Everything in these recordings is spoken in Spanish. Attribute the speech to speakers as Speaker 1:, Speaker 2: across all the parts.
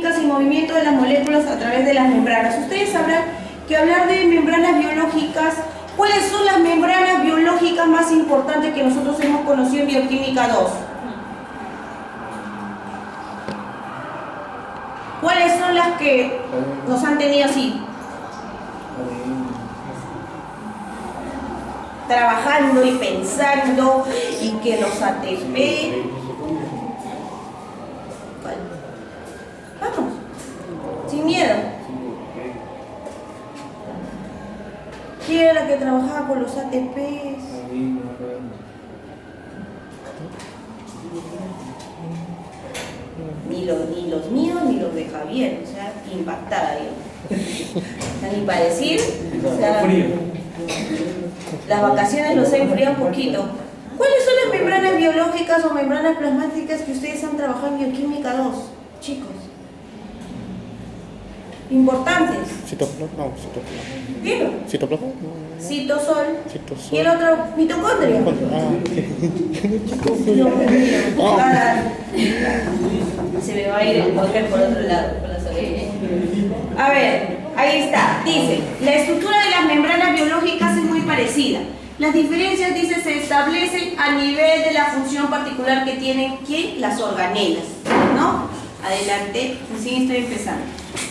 Speaker 1: bioquímicas y movimiento de las moléculas a través de las membranas. Ustedes sabrán que hablar de membranas biológicas, ¿cuáles son las membranas biológicas más importantes que nosotros hemos conocido en Bioquímica 2? ¿Cuáles son las que nos han tenido así? Trabajando y pensando, y que los ATP. ¿Cuál? Vamos, sin miedo. ¿Quién era la que trabajaba con los ATPs? Ni los míos ni los de Javier, o sea, impactada yo. O sea, ni para decir, o sea, las vacaciones los he enfriado un poquito. ¿Cuáles son las membranas biológicas o membranas plasmáticas que ustedes han trabajado en Bioquímica 2, chicos? Importantes.
Speaker 2: Citoplasma.
Speaker 1: Dilo.
Speaker 2: Citoplasma.
Speaker 1: Citosol.
Speaker 2: Citosol.
Speaker 1: Y el otro, mitocondria. Se me va a ir el póker por otro lado, por las orejas. A ver, ahí está. Dice, la estructura de las membranas biológicas es muy parecida. Las diferencias, dice, se establecen a nivel de la función particular que tienen, ¿quién? Las organelas, ¿no? Adelante, así estoy empezando.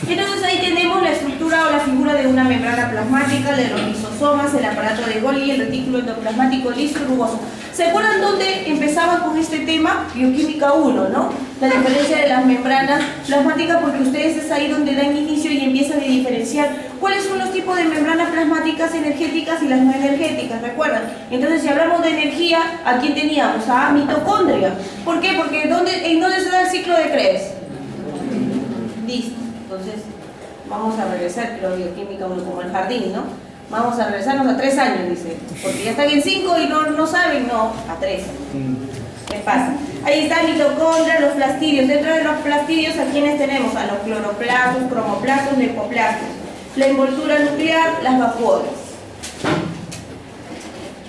Speaker 1: Entonces ahí tenemos la estructura o la figura de una membrana plasmática, de los lisosomas, el aparato de Golgi, el retículo endoplasmático liso y rugoso. ¿Se acuerdan dónde empezaba con este tema? Bioquímica 1, ¿no? La diferencia de las membranas plasmáticas, porque ustedes es ahí donde dan inicio y empiezan a diferenciar cuáles son los tipos de membranas plasmáticas energéticas y las no energéticas, ¿recuerdan? Entonces, si hablamos de energía, ¿a quién teníamos? A mitocondria. ¿Por qué? Porque ¿en dónde se da el ciclo de Krebs? Listo. Entonces, vamos a regresar, pero Bioquímica 1 como el jardín, ¿no? Vamos a regresarnos a 3 años, dice. Porque ya están en 5 y no saben, no, a 3. ¿Qué pasa? Ahí está mitocondria, los plastidios. Dentro de los plastidios, ¿a quiénes tenemos? A los cloroplastos, cromoplastos, lipoplastos. La envoltura nuclear, las vacuolas.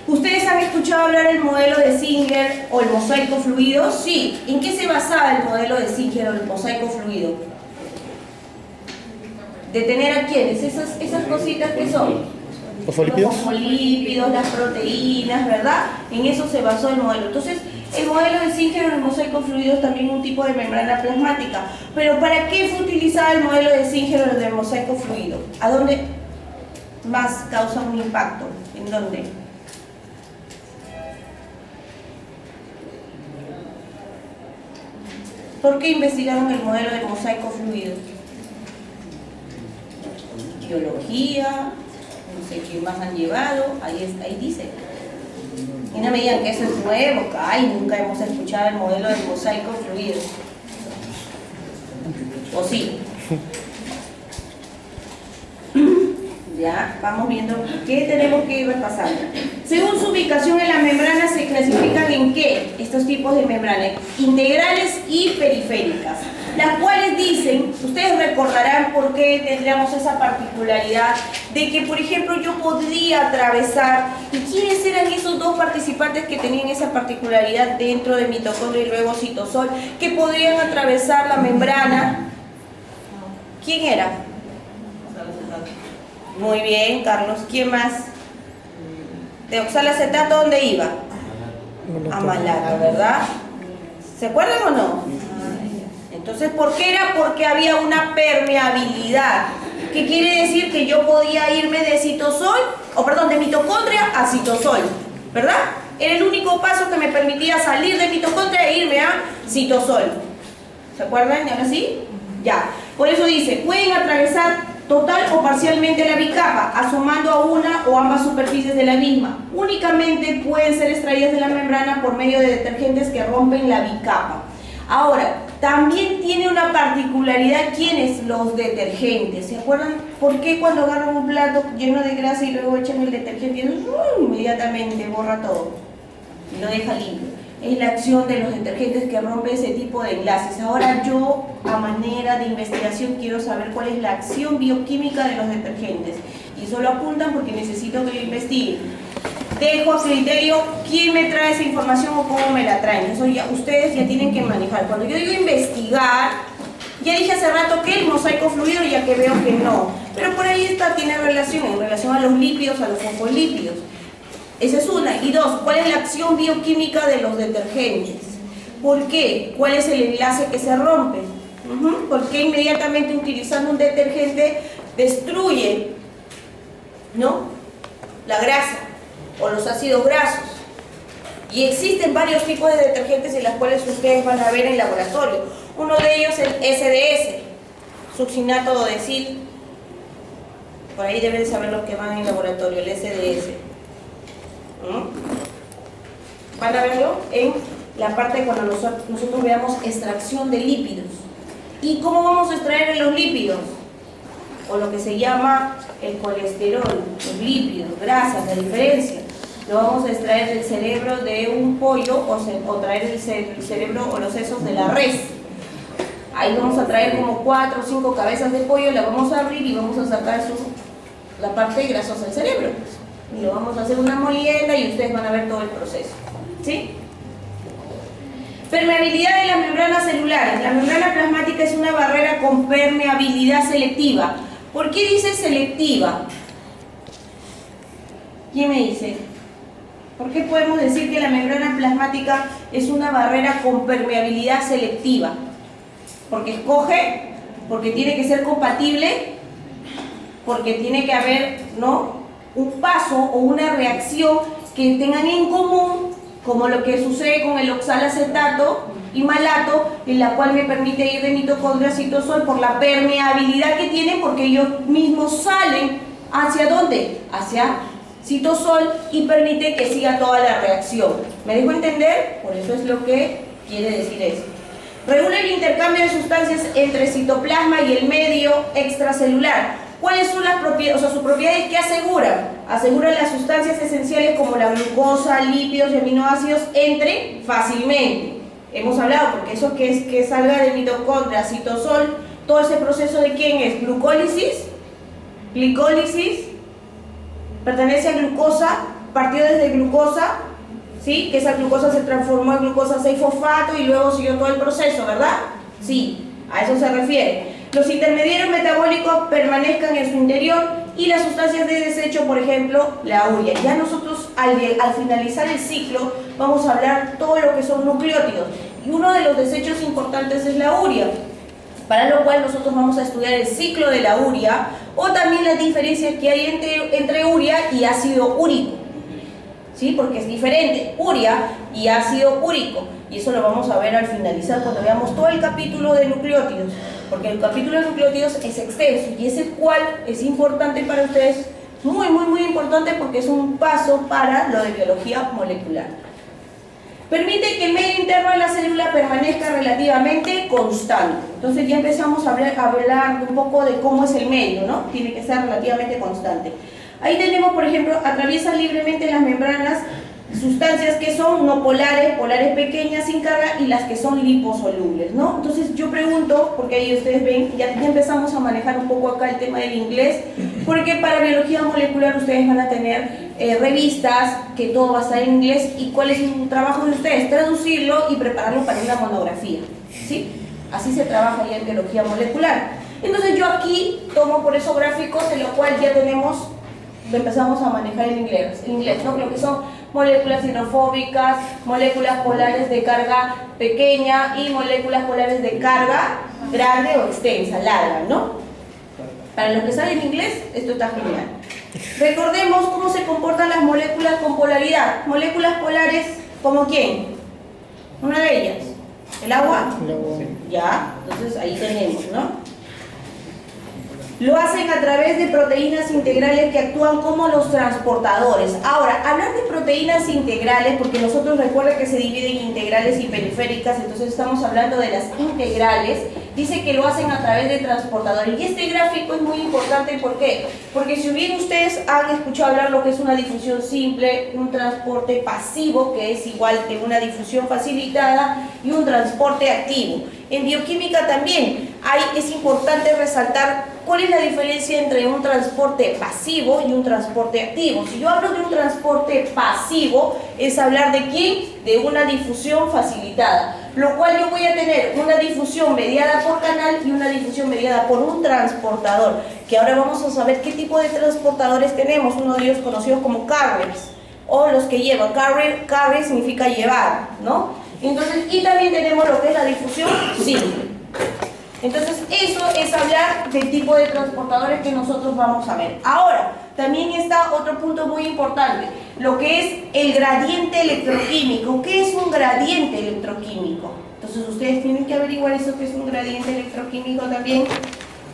Speaker 1: ¿Ustedes han escuchado hablar del modelo de Singer o el mosaico fluido? Sí. ¿En qué se basaba el modelo de Singer o el mosaico fluido? ¿De tener a quiénes? Esas cositas que son
Speaker 2: Fosfolípidos.
Speaker 1: Los fosfolípidos, las proteínas, ¿verdad? En eso se basó el modelo. Entonces, el modelo de Singer o el mosaico fluido es también un tipo de membrana plasmática. Pero ¿para qué fue utilizado el modelo de Singer o el de mosaico fluido? ¿A dónde más causa un impacto? ¿En dónde? ¿Por qué investigaron el modelo del mosaico fluido? Biología, no sé qué más han llevado, ahí dice. Y no me digan que eso es nuevo, que ay, nunca hemos escuchado el modelo del mosaico fluido. ¿O sí? Ya, vamos viendo qué tenemos que ir repasando. Según su ubicación en la membrana, se clasifican en qué estos tipos de membranas: integrales y periféricas, las cuales dicen, ustedes recordarán por qué tendríamos esa particularidad de que, por ejemplo, yo podría atravesar, ¿y quiénes eran esos dos participantes que tenían esa particularidad dentro de mitocondria y luego citosol, que podrían atravesar la membrana? ¿Quién era? Muy bien, Carlos. ¿Quién más? ¿De oxalacetato dónde iba? A malato, ¿verdad? ¿Se acuerdan o no? Entonces, ¿por qué era? Porque había una permeabilidad. ¿Qué quiere decir? Que yo podía irme de citosol, de mitocondria a citosol, ¿verdad? Era el único paso que me permitía salir de mitocondria e irme a citosol. ¿Se acuerdan? ¿Y ahora sí? Ya. Por eso dice, pueden atravesar total o parcialmente la bicapa, asomando a una o ambas superficies de la misma. Únicamente pueden ser extraídas de la membrana por medio de detergentes que rompen la bicapa. Ahora, también tiene una particularidad, ¿quiénes? Los detergentes. ¿Se acuerdan por qué cuando agarran un plato lleno de grasa y luego echan el detergente, inmediatamente borra todo y lo deja limpio? Es la acción de los detergentes que rompen ese tipo de enlaces. Ahora yo, a manera de investigación, quiero saber cuál es la acción bioquímica de los detergentes. Y eso lo apuntan porque necesito que lo investiguen. Dejo a criterio quién me trae esa información o cómo me la traen. Eso ya ustedes ya tienen que manejar. Cuando yo digo investigar, Ya dije hace rato que el mosaico fluido, ya que veo que no. Pero por ahí tiene relación, en relación a los lípidos, a los fosfolípidos. Esa es una. Y dos, ¿cuál es la acción bioquímica de los detergentes? ¿Por qué? ¿Cuál es el enlace que se rompe? ¿Por qué inmediatamente utilizando un detergente destruye, ¿no?, la grasa o los ácidos grasos? Y existen varios tipos de detergentes en los cuales ustedes van a ver en laboratorio. Uno de ellos es el SDS, succinato dodecil. Por ahí deben saber los que van en laboratorio, el SDS. Van a verlo en la parte cuando nosotros veamos extracción de lípidos. ¿Y cómo vamos a extraer los lípidos? O lo que se llama el colesterol, los lípidos, grasas, la diferencia. Lo vamos a extraer del cerebro de un pollo o traer el cerebro o los sesos de la res. Ahí vamos a traer como 4 o 5 cabezas de pollo, la vamos a abrir y vamos a sacar la parte grasosa del cerebro. Y lo vamos a hacer una molienda y ustedes van a ver todo el proceso. ¿Sí? Permeabilidad de las membranas celulares. La membrana plasmática es una barrera con permeabilidad selectiva. ¿Por qué dice selectiva? ¿Quién me dice? ¿Por qué podemos decir que la membrana plasmática es una barrera con permeabilidad selectiva? Porque escoge, porque tiene que ser compatible, porque tiene que haber, ¿no?, un paso o una reacción que tengan en común, como lo que sucede con el oxalacetato y malato, en la cual me permite ir de mitocondria a citosol por la permeabilidad que tienen, porque ellos mismos salen ¿hacia dónde? Hacia citosol y permite que siga toda la reacción. ¿Me dejo entender? Por eso es lo que quiere decir eso. Regula el intercambio de sustancias entre citoplasma y el medio extracelular. ¿Cuáles son las propiedades, sus propiedades que aseguran? Aseguran las sustancias esenciales como la glucosa, lípidos y aminoácidos entren fácilmente. Hemos hablado, porque eso que es que salga de mitocondria, citosol, todo ese proceso de ¿quién es? Glucólisis, glicólisis, pertenece a glucosa, partió desde glucosa, ¿sí? Que esa glucosa se transformó en glucosa 6-fosfato y luego siguió todo el proceso, ¿verdad? Sí, a eso se refiere. Los intermediarios metabólicos permanezcan en su interior y las sustancias de desecho, por ejemplo, la urea. Ya nosotros al finalizar el ciclo vamos a hablar todo lo que son nucleótidos. Y uno de los desechos importantes es la urea, para lo cual nosotros vamos a estudiar el ciclo de la urea o también las diferencias que hay entre urea y ácido úrico. ¿Sí? Porque es diferente, urea y ácido úrico. Y eso lo vamos a ver al finalizar cuando veamos todo el capítulo de nucleótidos. Porque el capítulo de nucleótidos es extenso y ese cual es importante para ustedes, muy importante, porque es un paso para lo de biología molecular. Permite que el medio interno de la célula permanezca relativamente constante. Entonces ya empezamos a hablar un poco de cómo es el medio, ¿no? Tiene que ser relativamente constante. Ahí tenemos, por ejemplo, atraviesan libremente las membranas sustancias que son no polares, polares pequeñas sin carga y las que son liposolubles, ¿no? Entonces yo pregunto, porque ahí ustedes ven, ya empezamos a manejar un poco acá el tema del inglés, porque para biología molecular ustedes van a tener revistas, que todo va a estar en inglés, y cuál es el trabajo de ustedes, traducirlo y prepararlo para una monografía, ¿sí? Así se trabaja ya en biología molecular. Entonces yo aquí tomo por esos gráficos en los cuales ya tenemos, empezamos a manejar el inglés, ¿no? Lo que son moléculas hidrofóbicas, moléculas polares de carga pequeña y moléculas polares de carga grande o extensa, larga, ¿no? Para los que saben inglés, esto está genial. Recordemos cómo se comportan las moléculas con polaridad. Moléculas polares, ¿como quién? Una de ellas. ¿El agua? El agua. Ya, entonces ahí tenemos, ¿no? Lo hacen a través de proteínas integrales que actúan como los transportadores. Ahora, hablar de proteínas integrales, porque nosotros recuerden que se dividen en integrales y periféricas, entonces estamos hablando de las integrales, dice que lo hacen a través de transportadores. Y este gráfico es muy importante, ¿por qué? Porque si bien ustedes han escuchado hablar lo que es una difusión simple, un transporte pasivo, que es igual que una difusión facilitada, y un transporte activo. En bioquímica también es importante resaltar cuál es la diferencia entre un transporte pasivo y un transporte activo. Si yo hablo de un transporte pasivo, es hablar de ¿quién? De una difusión facilitada. lo cual yo voy a tener una difusión mediada por canal y una difusión mediada por un transportador, que ahora vamos a saber qué tipo de transportadores tenemos, uno de ellos conocidos como carriers, o los que llevan. Carrier significa llevar, ¿no? Entonces, y también tenemos lo que es la difusión simple. Entonces, eso es hablar del tipo de transportadores que nosotros vamos a ver. Ahora, también está otro punto muy importante, lo que es el gradiente electroquímico. ¿Qué es un gradiente electroquímico? Entonces, ustedes tienen que averiguar eso, que es un gradiente electroquímico también,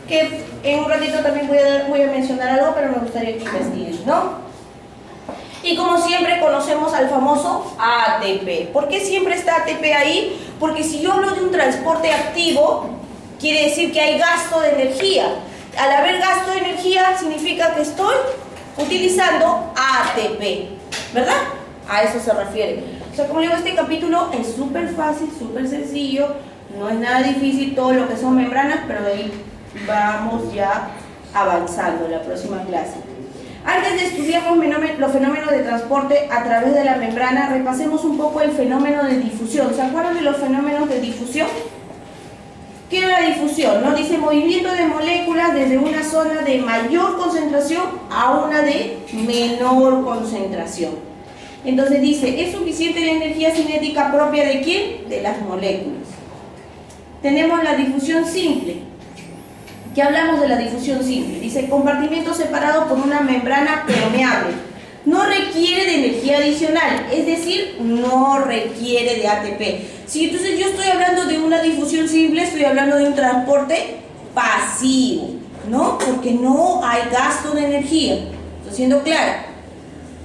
Speaker 1: que en un ratito también voy a mencionar algo, pero me gustaría que investiguen, ¿no? Y como siempre conocemos al famoso ATP. ¿Por qué siempre está ATP ahí? Porque si yo hablo de un transporte activo, quiere decir que hay gasto de energía. Al haber gasto de energía significa que estoy utilizando ATP, ¿verdad? A eso se refiere. O sea, como digo, este capítulo es súper fácil, súper sencillo, no es nada difícil todo lo que son membranas, pero de ahí vamos ya avanzando en la próxima clase. Antes de estudiar los fenómenos de transporte a través de la membrana, repasemos un poco el fenómeno de difusión. ¿Se acuerdan de los fenómenos de difusión? ¿Qué es la difusión? Nos dice movimiento de moléculas desde una zona de mayor concentración a una de menor concentración. Entonces dice, ¿es suficiente la energía cinética propia de quién? De las moléculas. Tenemos la difusión simple. ¿Qué hablamos de la difusión simple? Dice, compartimento separado por una membrana permeable. No requiere de energía adicional, es decir, no requiere de ATP. Si entonces yo estoy hablando de una difusión simple, estoy hablando de un transporte pasivo, ¿no? Porque no hay gasto de energía. Estoy siendo clara.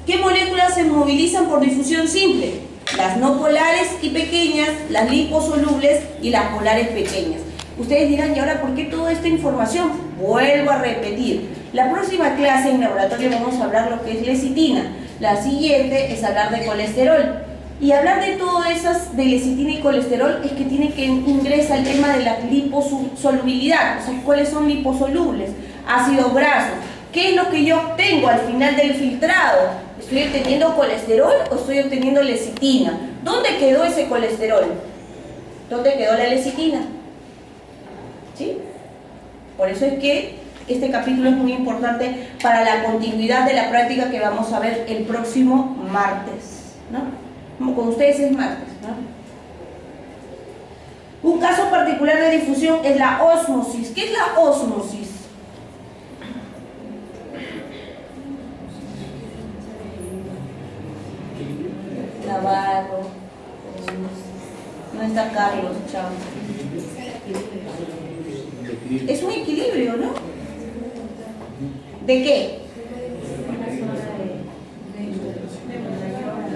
Speaker 1: ¿Qué moléculas se movilizan por difusión simple? Las no polares y pequeñas, las liposolubles y las polares pequeñas. Ustedes dirán, ¿y ahora por qué toda esta información? Vuelvo a repetir. La próxima clase en laboratorio vamos a hablar lo que es lecitina. La siguiente es hablar de colesterol. Y hablar de todas esas, de lecitina y colesterol, es que tiene que ingresar el tema de la liposolubilidad. O sea, ¿cuáles son liposolubles? Ácidos grasos. ¿Qué es lo que yo obtengo al final del filtrado? ¿Estoy obteniendo colesterol o estoy obteniendo lecitina? ¿Dónde quedó ese colesterol? ¿Dónde quedó la lecitina? ¿Sí? Por eso es que este capítulo es muy importante para la continuidad de la práctica que vamos a ver el próximo martes, ¿no? Como con ustedes es martes, ¿no? Un caso particular de difusión es la ósmosis. ¿Qué es la ósmosis? Navarro. No está Carlos, chao. Es un equilibrio, ¿no? ¿De qué?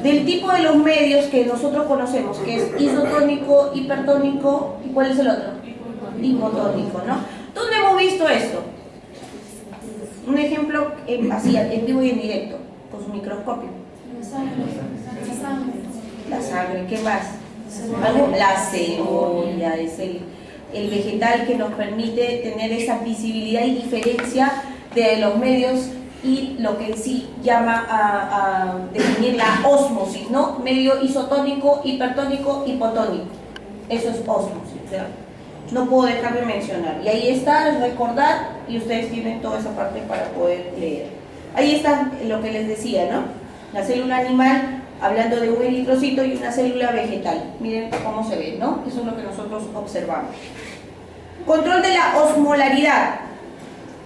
Speaker 1: Del tipo de los medios que nosotros conocemos, que es isotónico, hipertónico, ¿y cuál es el otro? Hipotónico, ¿no? ¿Dónde hemos visto esto? Un ejemplo así, en vivo y en directo, con su microscopio. La sangre, ¿qué más? La cebolla, es el vegetal que nos permite tener esa visibilidad y diferencia de los medios y lo que en sí llama a definir la ósmosis, ¿no? Medio isotónico, hipertónico, hipotónico. Eso es ósmosis, ¿verdad? No puedo dejar de mencionar. Y ahí está, es recordar, y ustedes tienen toda esa parte para poder leer. Ahí está lo que les decía, ¿no? La célula animal, hablando de un eritrocito y una célula vegetal. Miren cómo se ve, ¿no? Eso es lo que nosotros observamos. Control de la osmolaridad.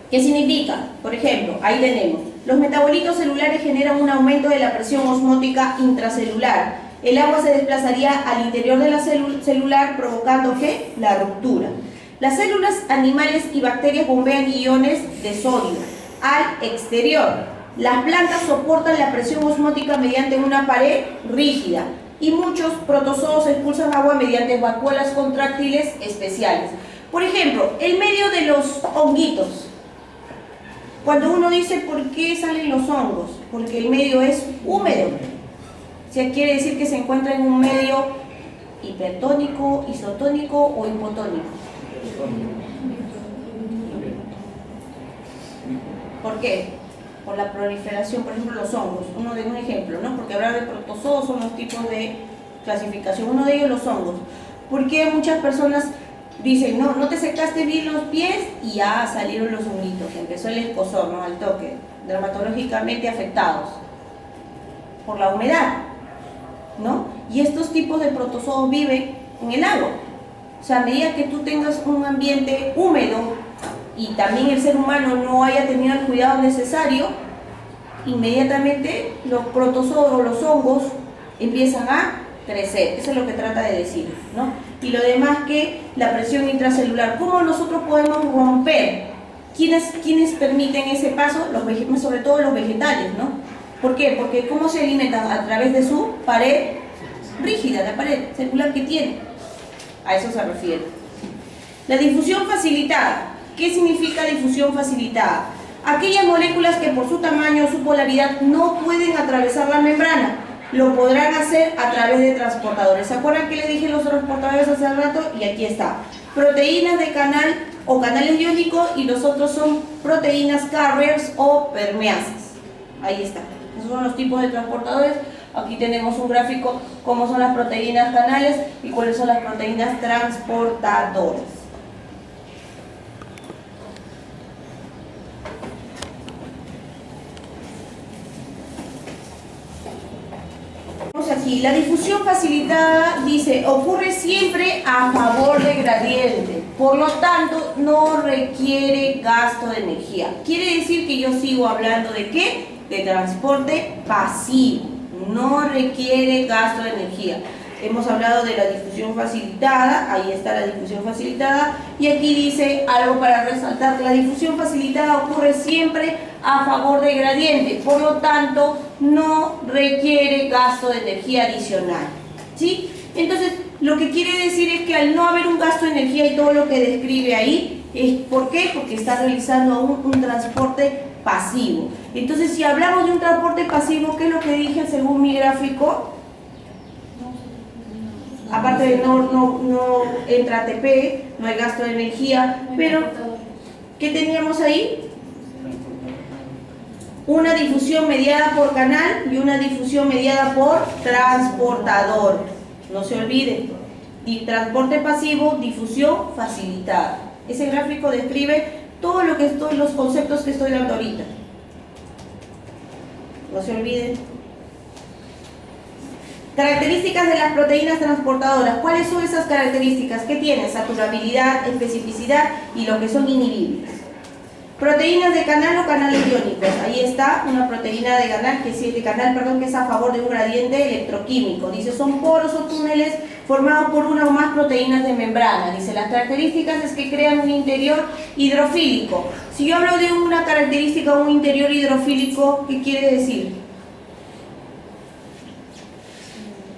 Speaker 1: ¿Qué significa? Por ejemplo, ahí tenemos, los metabolitos celulares generan un aumento de la presión osmótica intracelular. El agua se desplazaría al interior de la celular provocando ¿qué? La ruptura. Las células animales y bacterias bombean iones de sodio al exterior. Las plantas soportan la presión osmótica mediante una pared rígida y muchos protozoos expulsan agua mediante vacuolas contráctiles especiales. Por ejemplo, el medio de los honguitos. Cuando uno dice ¿por qué salen los hongos? Porque el medio es húmedo. O sea, quiere decir que se encuentra en un medio hipertónico, isotónico o hipotónico. ¿Por qué? Por la proliferación, por ejemplo, los hongos. Uno de un ejemplo, ¿no? Porque hablar de protozoos son los tipos de clasificación. Uno de ellos los hongos. ¿Por qué muchas personas dicen, no te secaste bien los pies y ya salieron los honguitos, empezó el escozor, ¿no? Al toque, dermatológicamente afectados por la humedad, ¿no? Y estos tipos de protozoos viven en el agua. O sea, a medida que tú tengas un ambiente húmedo y también el ser humano no haya tenido el cuidado necesario, inmediatamente los protozoos o los hongos empiezan a crecer. Eso es lo que trata de decir, ¿no? Y lo demás que la presión intracelular. ¿Cómo nosotros podemos romper? ¿Quiénes permiten ese paso? Sobre todo los vegetales, ¿no? ¿Por qué? Porque ¿cómo se alimentan? A través de su pared rígida, la pared celular que tiene. A eso se refiere. La difusión facilitada. ¿Qué significa difusión facilitada? Aquellas moléculas que por su tamaño o su polaridad no pueden atravesar la membrana, lo podrán hacer a través de transportadores. ¿Se acuerdan que les dije los transportadores hace rato? Y aquí está. Proteínas de canal o canales iónicos, y los otros son proteínas carriers o permeasas. Ahí está. Esos son los tipos de transportadores. Aquí tenemos un gráfico, cómo son las proteínas canales y cuáles son las proteínas transportadoras. Aquí, la difusión facilitada, dice, ocurre siempre a favor de gradiente, por lo tanto no requiere gasto de energía. Quiere decir que yo sigo hablando de ¿qué? De transporte pasivo, no requiere gasto de energía. Hemos hablado de la difusión facilitada, ahí está la difusión facilitada, y aquí dice algo para resaltar: la difusión facilitada ocurre siempre a favor de gradiente, por lo tanto no requiere gasto de energía adicional, ¿sí? Entonces, lo que quiere decir es que al no haber un gasto de energía y todo lo que describe ahí, ¿por qué? Porque está realizando un transporte pasivo. Entonces, si hablamos de un transporte pasivo, ¿qué es lo que dije según mi gráfico? Aparte de no entra ATP, no hay gasto de energía, pero ¿qué teníamos ahí? Una difusión mediada por canal y una difusión mediada por transportador. No se olviden, transporte pasivo, difusión facilitada. Ese gráfico describe todo lo que los conceptos que estoy dando ahorita. No se olviden. Características de las proteínas transportadoras. ¿Cuáles son esas características? ¿Qué tienen? Saturabilidad, especificidad y lo que son inhibibles. Proteínas de canal o canales iónicos. Ahí está una proteína de canal, que es a favor de un gradiente electroquímico. Dice, son poros o túneles formados por una o más proteínas de membrana. Dice, las características es que crean un interior hidrofílico. Si yo hablo de una característica, un interior hidrofílico, ¿qué quiere decir?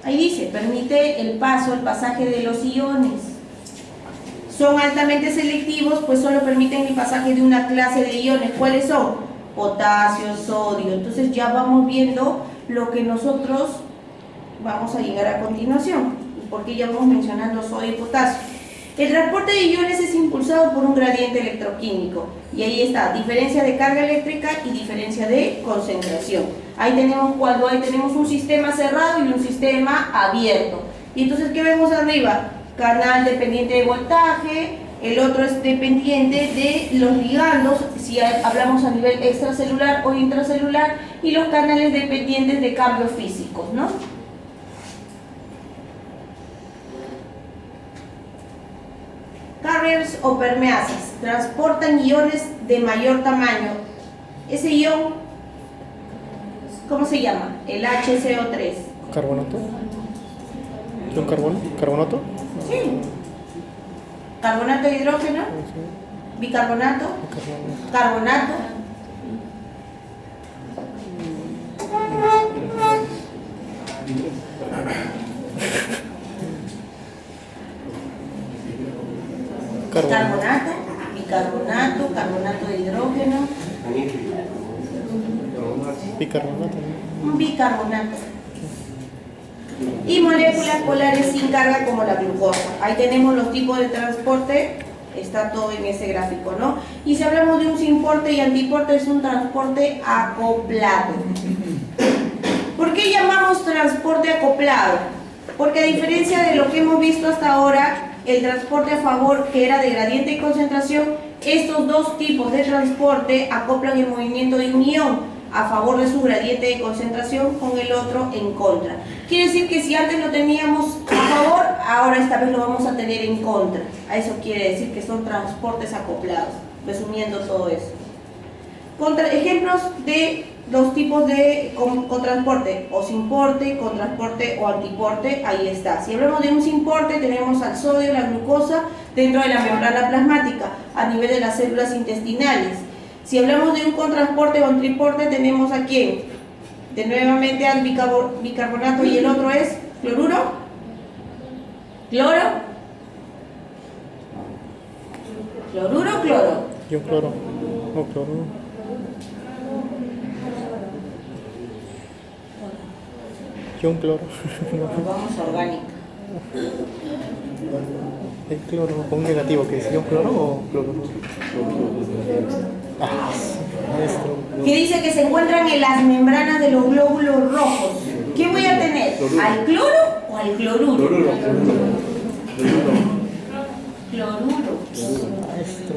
Speaker 1: Ahí dice, permite el pasaje de los iones. Son altamente selectivos, pues solo permiten el pasaje de una clase de iones. ¿Cuáles son? Potasio, sodio. Entonces ya vamos viendo lo que nosotros vamos a llegar a continuación, porque ya vamos mencionando sodio y potasio. El transporte de iones es impulsado por un gradiente electroquímico. Y ahí está, diferencia de carga eléctrica y diferencia de concentración. Ahí tenemos cuando tenemos un sistema cerrado y un sistema abierto. Y entonces, ¿qué vemos arriba? Canal dependiente de voltaje, el otro es dependiente de los ligandos, si hablamos a nivel extracelular o intracelular, y los canales dependientes de cambios físicos, ¿no? Carriers o permeasas transportan iones de mayor tamaño. Ese ion, ¿cómo se llama? El HCO3.
Speaker 2: ¿Carbonato? ¿Es un carbono? ¿Carbonato?
Speaker 1: Sí. Carbonato de hidrógeno,
Speaker 2: Sí.
Speaker 1: bicarbonato, carbonato. Carbonato, bicarbonato, carbonato de hidrógeno.
Speaker 2: Bicarbonato.
Speaker 1: Un bicarbonato. Y moléculas polares sin carga como la glucosa. Ahí tenemos los tipos de transporte, está todo en ese gráfico, ¿no? Y si hablamos de un sinporte y antiporte, es un transporte acoplado. ¿Por qué llamamos transporte acoplado? Porque a diferencia de lo que hemos visto hasta ahora, el transporte a favor, que era de gradiente y concentración, estos dos tipos de transporte acoplan el movimiento de un ion a favor de su gradiente de concentración con el otro en contra. Quiere decir que si antes lo teníamos a favor, ahora esta vez lo vamos a tener en contra. A eso quiere decir que son transportes acoplados, resumiendo todo eso. Ejemplos de los tipos de con transporte, o sin porte, con transporte o antiporte, ahí está. Si hablamos de un sin porte, tenemos al sodio, la glucosa, dentro de la membrana plasmática, a nivel de las células intestinales. Si hablamos de un contrasporte o antiporte, tenemos a quién? De nuevamente al bicarbonato y el otro es cloruro, cloro, cloruro, cloro.
Speaker 2: Y un cloro. No, cloro. Y un cloro.
Speaker 1: Vamos a orgánica.
Speaker 2: El cloro con un negativo, que es un cloro o cloro. Ah, maestro.
Speaker 1: Que dice que se encuentran en las membranas de los glóbulos rojos. ¿Qué voy a tener? ¿Al cloro o al cloruro?
Speaker 3: Cloruro.
Speaker 1: Cloruro.
Speaker 2: Maestro,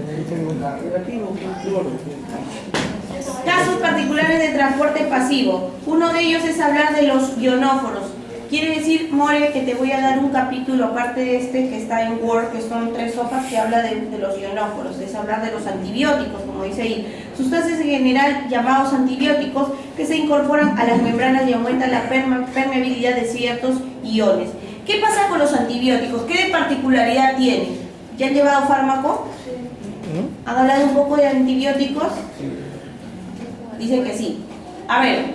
Speaker 1: Casos particulares de transporte pasivo. Uno de ellos es hablar de los ionóforos. Quiere decir, More, que te voy a dar un capítulo aparte de este que está en Word, que son 3 hojas, que habla de los ionóforos. Es hablar de los antibióticos, como dice ahí. Sustancias en general llamados antibióticos que se incorporan a las membranas y aumentan la permeabilidad de ciertos iones. ¿Qué pasa con los antibióticos? ¿Qué de particularidad tienen? ¿Ya han llevado fármaco? ¿Han hablado un poco de antibióticos? Dicen que sí. A ver,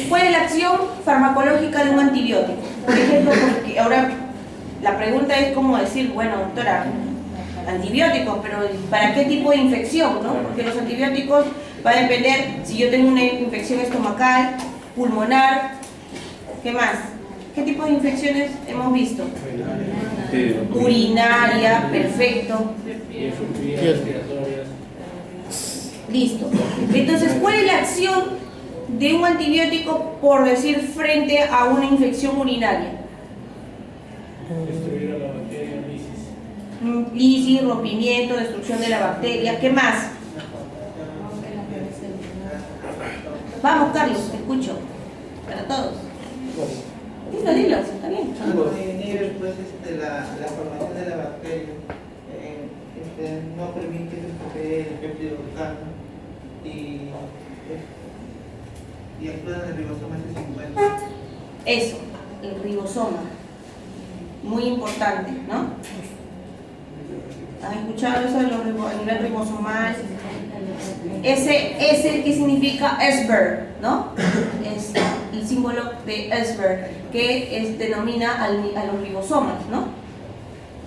Speaker 1: ¿cuál es la acción farmacológica de un antibiótico? Por ejemplo, porque ahora la pregunta es cómo decir, bueno, doctora, antibióticos, pero ¿para qué tipo de infección, no? Porque los antibióticos va a depender si yo tengo una infección estomacal, pulmonar, ¿qué más? ¿Qué tipo de infecciones hemos visto? Urinaria, perfecto. Listo. Entonces, ¿cuál es la acción de un antibiótico, por decir, frente a una infección urinaria?
Speaker 3: Destruir a la bacteria, lisis.
Speaker 1: Lisis, rompimiento, destrucción de la bacteria. ¿Qué más? Vamos, Carlos, te escucho. Para todos. Dilo, está bien.
Speaker 4: Inhibir pues, la formación de la bacteria, no permite que se cree el péptido glucano y actúa en el ribosoma C50.
Speaker 1: Eso, el ribosoma. Muy importante, ¿no? ¿Han escuchado eso de los a nivel ribosomal? Ese que significa Esber, ¿no? Es el símbolo de Esber, que denomina a los ribosomas, ¿no?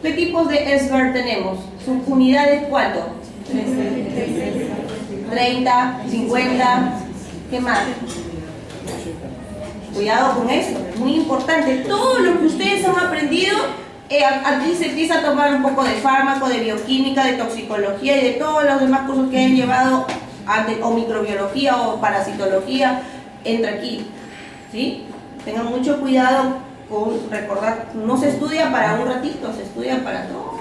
Speaker 1: ¿Qué tipos de Esber tenemos? ¿Subunidades cuánto? 30, 50, ¿qué más? Cuidado con eso, es muy importante. Todo lo que ustedes han aprendido, aquí se empieza a tomar un poco de fármaco, de bioquímica, de toxicología y de todos los demás cursos que hayan llevado, o microbiología o parasitología, entra aquí, ¿sí? Tengan mucho cuidado con recordar, no se estudia para un ratito, se estudia para todo.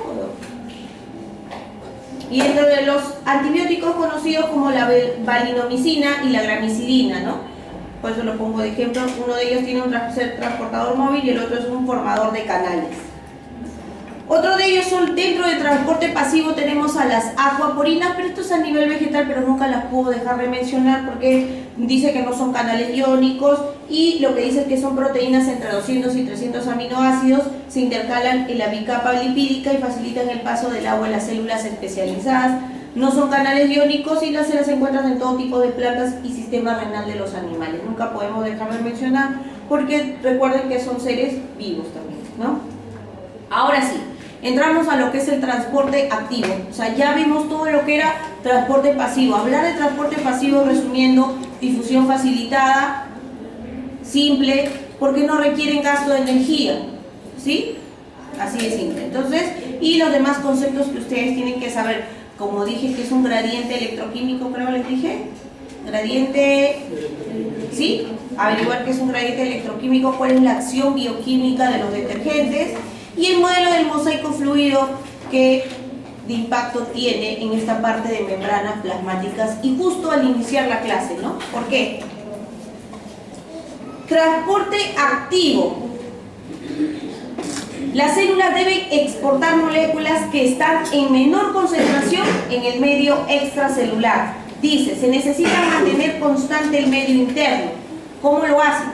Speaker 1: Y dentro de los antibióticos conocidos como la valinomicina y la gramicidina, ¿no? Por eso lo pongo de ejemplo, uno de ellos tiene un transportador móvil y el otro es un formador de canales. Otro de ellos son, dentro del transporte pasivo tenemos a las acuaporinas, pero esto es a nivel vegetal, pero nunca las puedo dejar de mencionar porque dice que no son canales iónicos y lo que dice es que son proteínas entre 200 y 300 aminoácidos, se intercalan en la bicapa lipídica y facilitan el paso del agua en las células especializadas. No son canales iónicos y las se encuentran en todo tipo de plantas y sistema renal de los animales. Nunca podemos dejar de mencionar porque recuerden que son seres vivos también, ¿no? Ahora sí, entramos a lo que es el transporte activo. O sea, ya vimos todo lo que era transporte pasivo. Hablar de transporte pasivo, resumiendo, difusión facilitada, simple, porque no requieren gasto de energía, ¿sí? Así de simple. Entonces, y los demás conceptos que ustedes tienen que saber. Como dije que es un gradiente electroquímico, creo les dije, Gradiente, ¿sí? Averiguar qué es un gradiente electroquímico, cuál es la acción bioquímica de los detergentes y el modelo del mosaico fluido que de impacto tiene en esta parte de membranas plasmáticas y justo al iniciar la clase, ¿no? ¿Por qué? Transporte activo. Las células deben exportar moléculas que están en menor concentración en el medio extracelular. Dice, se necesita mantener constante el medio interno. ¿Cómo lo hacen?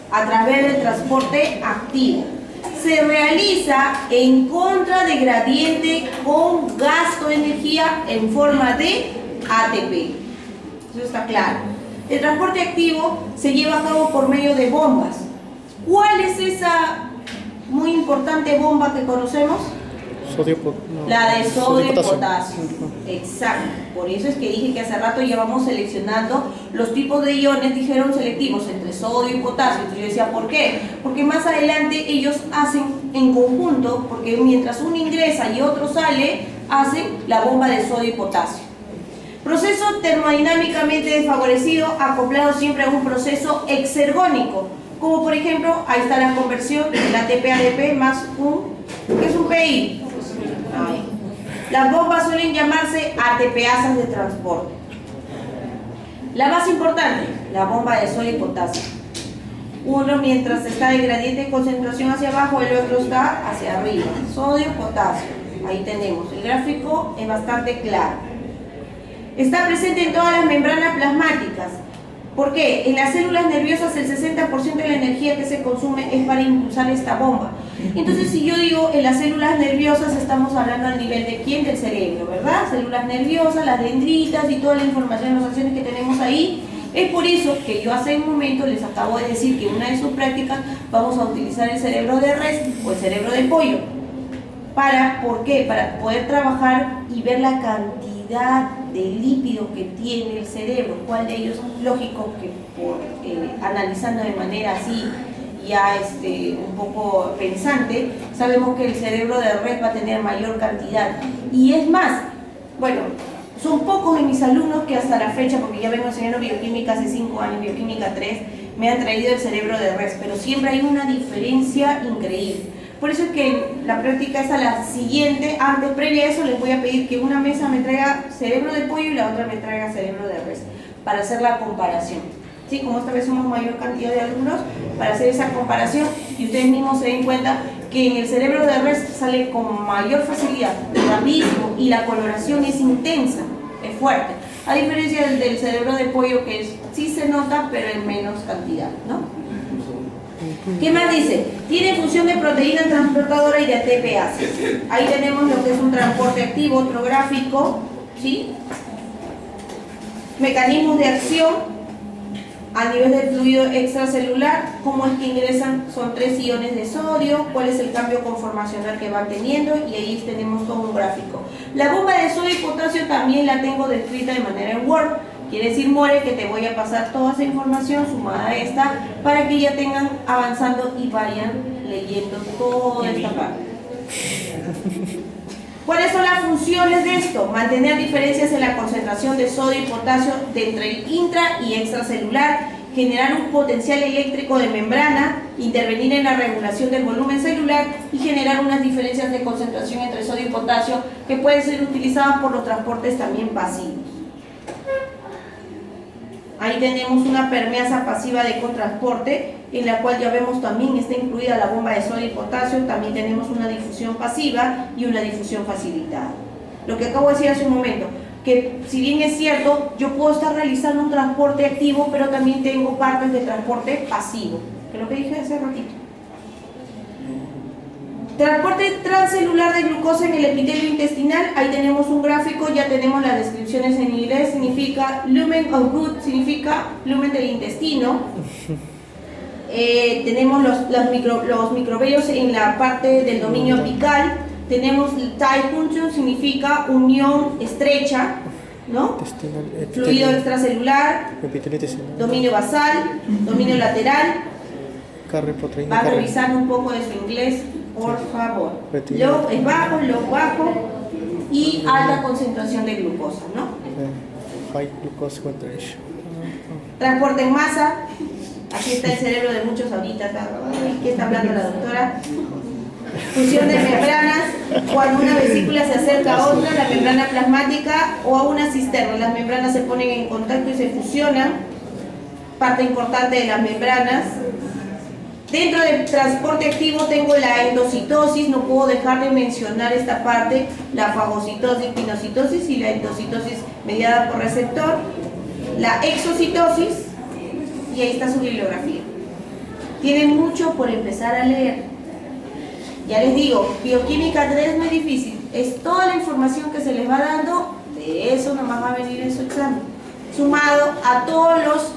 Speaker 1: A través del transporte activo. Se realiza en contra de gradiente con gasto de energía en forma de ATP. Eso está claro. El transporte activo se lleva a cabo por medio de bombas. ¿Cuál es esa muy importante bomba que conocemos?
Speaker 2: Sodio,
Speaker 1: La de sodio y
Speaker 2: potasio.
Speaker 1: potasio. Exacto. Por eso es que dije que hace rato ya vamos seleccionando los tipos de iones, dijeron selectivos entre sodio y potasio. Entonces yo decía, ¿por qué? Porque más adelante ellos hacen en conjunto, porque mientras uno ingresa y otro sale, hacen la bomba de sodio y potasio. Proceso termodinámicamente desfavorecido, acoplado siempre a un proceso exergónico. Como por ejemplo, ahí está la conversión del ATP a ADP más ¿qué es un PI? Ahí. Las bombas suelen llamarse ATPasas de transporte. La más importante, la bomba de sodio y potasio. Uno mientras está de gradiente de concentración hacia abajo, el otro está hacia arriba. Sodio, potasio. Ahí tenemos. El gráfico es bastante claro. Está presente en todas las membranas plasmáticas. ¿Por qué? En las células nerviosas el 60% de la energía que se consume es para impulsar esta bomba. Entonces, si yo digo en las células nerviosas, estamos hablando al nivel de ¿quién? Del cerebro, ¿verdad? Células nerviosas, las dendritas y toda la información, las acciones que tenemos ahí. Es por eso que yo hace un momento les acabo de decir que en una de sus prácticas vamos a utilizar el cerebro de res o el cerebro de pollo. ¿Por qué? Para poder trabajar y ver la cantidad de lípidos que tiene el cerebro. ¿Cuál de ellos? Lógico que analizando de manera así ya un poco pensante, sabemos que el cerebro de res va a tener mayor cantidad. Y es más, bueno, son pocos de mis alumnos que hasta la fecha, porque ya vengo enseñando bioquímica hace 5 años, bioquímica 3, me han traído el cerebro de res, pero siempre hay una diferencia increíble. Por eso es que la práctica es a la siguiente. Antes, previa a eso, les voy a pedir que una mesa me traiga cerebro de pollo y la otra me traiga cerebro de res, para hacer la comparación. ¿Sí? Como esta vez somos mayor cantidad de alumnos, para hacer esa comparación y ustedes mismos se den cuenta que en el cerebro de res sale con mayor facilidad, rapidísimo, y la coloración es intensa, es fuerte. A diferencia del cerebro de pollo, que sí se nota, pero en menos cantidad, ¿no? ¿Qué más dice? Tiene función de proteína transportadora y de ATPase. Ahí tenemos lo que es un transporte activo, otro gráfico, ¿sí? Mecanismos de acción a nivel del fluido extracelular. ¿Cómo es que ingresan? Son 3 iones de sodio. ¿Cuál es el cambio conformacional que van teniendo? Y ahí tenemos todo un gráfico. La bomba de sodio y potasio también la tengo descrita de manera en Word. Quiere decir, More, que te voy a pasar toda esa información sumada a esta para que ya tengan avanzando y vayan leyendo toda esta parte. ¿Cuáles son las funciones de esto? Mantener diferencias en la concentración de sodio y potasio entre el intra y extracelular, generar un potencial eléctrico de membrana, intervenir en la regulación del volumen celular y generar unas diferencias de concentración entre sodio y potasio que pueden ser utilizadas por los transportes también pasivos. Ahí tenemos una permeasa pasiva de cotransporte, en la cual ya vemos también está incluida la bomba de sodio y potasio. También tenemos una difusión pasiva y una difusión facilitada. Lo que acabo de decir hace un momento, que si bien es cierto, yo puedo estar realizando un transporte activo, pero también tengo partes de transporte pasivo, que es lo que dije hace ratito. Transporte transcelular de glucosa en el epitelio intestinal. Ahí tenemos un gráfico, ya tenemos las descripciones en inglés. Significa lumen of gut, significa lumen del intestino. Tenemos los microvellos en la parte del dominio apical. Tenemos tight junction, significa unión estrecha, ¿no? Fluido extracelular, dominio basal, dominio lateral. Va revisando un poco de su inglés, por favor. Low es bajo, low bajo y alta concentración de glucosa, ¿no?
Speaker 2: high glucose concentration.
Speaker 1: Transporte en masa. Aquí está el cerebro de muchos ahorita. ¿Qué está hablando la doctora? Fusión de membranas. Cuando una vesícula se acerca a otra, la membrana plasmática o a una cisterna. Las membranas se ponen en contacto y se fusionan. Parte importante de las membranas. Dentro del transporte activo tengo la endocitosis, no puedo dejar de mencionar esta parte, la fagocitosis, pinocitosis y la endocitosis mediada por receptor, la exocitosis, y ahí está su bibliografía. Tienen mucho por empezar a leer. Ya les digo, bioquímica 3 no es difícil, es toda la información que se les va dando, de eso nomás va a venir en su examen, sumado a todos los